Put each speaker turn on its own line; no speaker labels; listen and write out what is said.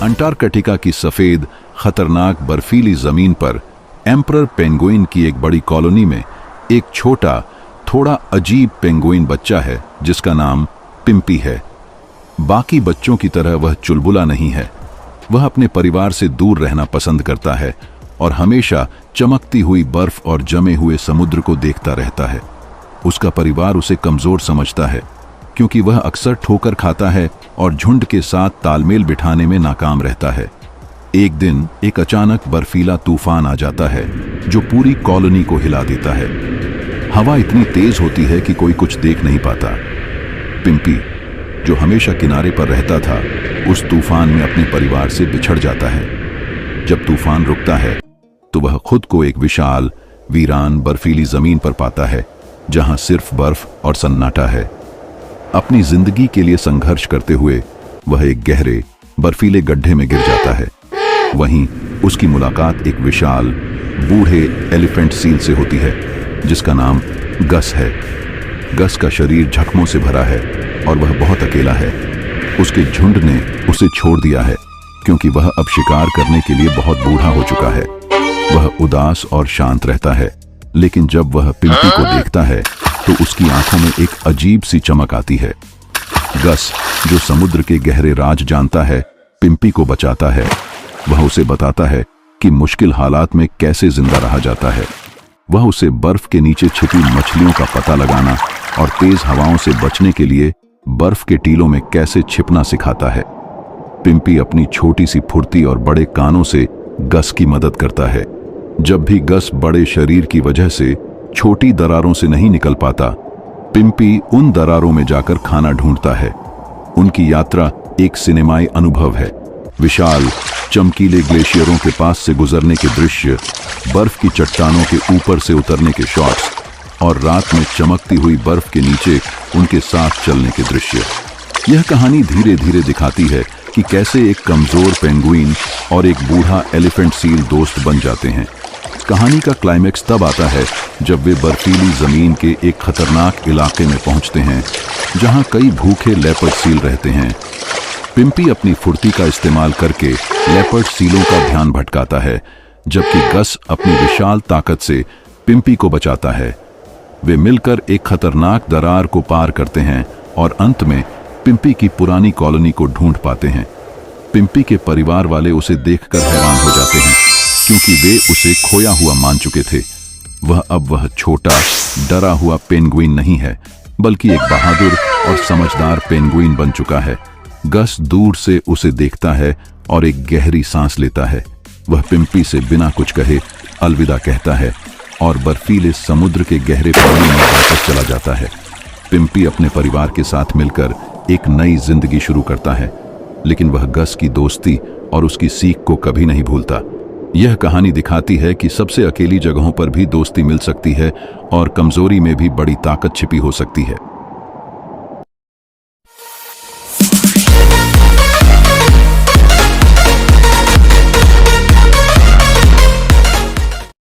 Antarctica की सफेद खतरनाक बर्फीली जमीन पर एम्परर पेंगुइन की एक बड़ी कॉलोनी में एक छोटा थोड़ा अजीब पेंगुइन बच्चा है जिसका नाम पिम्पी है। बाकी बच्चों की तरह वह चुलबुला नहीं है। वह अपने परिवार से दूर रहना पसंद करता है और हमेशा चमकती हुई बर्फ और जमे हुए समुद्र को देखता रहता है। उसका परिवार उसे कमजोर समझता है क्योंकि वह अक्सर ठोकर खाता है और झुंड के साथ तालमेल बिठाने में नाकाम रहता है। एक दिन एक अचानक बर्फीला तूफान आ जाता है जो पूरी कॉलोनी को हिला देता है। हवा इतनी तेज होती है कि कोई कुछ देख नहीं पाता। पिम्पी, जो हमेशा किनारे पर रहता था, उस तूफान में अपने परिवार से बिछड़ जाता है। जब तूफान रुकता है तो वह खुद को एक विशाल वीरान बर्फीली जमीन पर पाता है जहां सिर्फ बर्फ और सन्नाटा है। अपनी जिंदगी के लिए संघर्ष करते हुए वह एक गहरे बर्फीले गड्ढे में गिर जाता है। वहीं उसकी मुलाकात एक विशाल बूढ़े एलिफेंट सील से होती है जिसका नाम गस है। गस का शरीर जख्मों से भरा है और वह बहुत अकेला है। उसके झुंड ने उसे छोड़ दिया है क्योंकि वह अब शिकार करने के लिए बहुत बूढ़ा हो चुका है। वह उदास और शांत रहता है, लेकिन जब वह पिम्पी को देखता है तो उसकी आंखों में एक अजीब सी चमक आती है। गस, जो समुद्र के गहरे राज जानता है, पिम्पी को बचाता है। वह उसे बताता है कि मुश्किल हालात में कैसे जिंदा रहा जाता है। वह उसे बर्फ के नीचे छिपी मछलियों का पता लगाना और तेज हवाओं से बचने के लिए बर्फ के टीलों में कैसे छिपना सिखाता है। पिम्पी अपनी छोटी सी फुर्ती और बड़े कानों से गस की मदद करता है। जब भी गस बड़े शरीर की वजह से छोटी दरारों से नहीं निकल पाता, पिम्पी उन दरारों में जाकर खाना ढूंढता है। उनकी यात्रा एक सिनेमाई अनुभव है। विशाल चमकीले ग्लेशियरों के पास से गुजरने के दृश्य, बर्फ की चट्टानों के ऊपर से उतरने के शॉट्स और रात में चमकती हुई बर्फ के नीचे उनके साथ चलने के दृश्य। यह कहानी धीरे धीरे दिखाती है कि कैसे एक कमजोर पेंगुइन और एक बूढ़ा एलिफेंट सील दोस्त बन जाते हैं। कहानी का क्लाइमेक्स तब आता है जब वे बर्फीली जमीन के एक खतरनाक इलाके में पहुंचते हैं जहां कई भूखे लेपर्ड सील रहते हैं। पिम्पी अपनी फुर्ती का इस्तेमाल करके लेपर्ड सीलों का ध्यान भटकाता है, जबकि गस अपनी विशाल ताकत से पिम्पी को बचाता है। वे मिलकर एक खतरनाक दरार को पार करते हैं और अंत में पिम्पी की पुरानी कॉलोनी को ढूंढ पाते हैं। पिम्पी के परिवार वाले उसे देखकर हैरान हो जाते हैं क्योंकि वे उसे खोया हुआ मान चुके थे। वह छोटा डरा हुआ पेंगुइन नहीं है, बल्कि एक बहादुर और समझदार पेंगुइन बन चुका है। गस दूर से उसे देखता है और एक गहरी सांस लेता है। वह पिम्पी से बिना कुछ कहे अलविदा कहता है और बर्फीले समुद्र के गहरे पानी में वापस चला जाता है। पिम्पी अपने परिवार के साथ मिलकर एक नई जिंदगी शुरू करता है, लेकिन वह गस की दोस्ती और उसकी सीख को कभी नहीं भूलता। यह कहानी दिखाती है कि सबसे अकेली जगहों पर भी दोस्ती मिल सकती है और कमजोरी में भी बड़ी ताकत छिपी हो सकती है।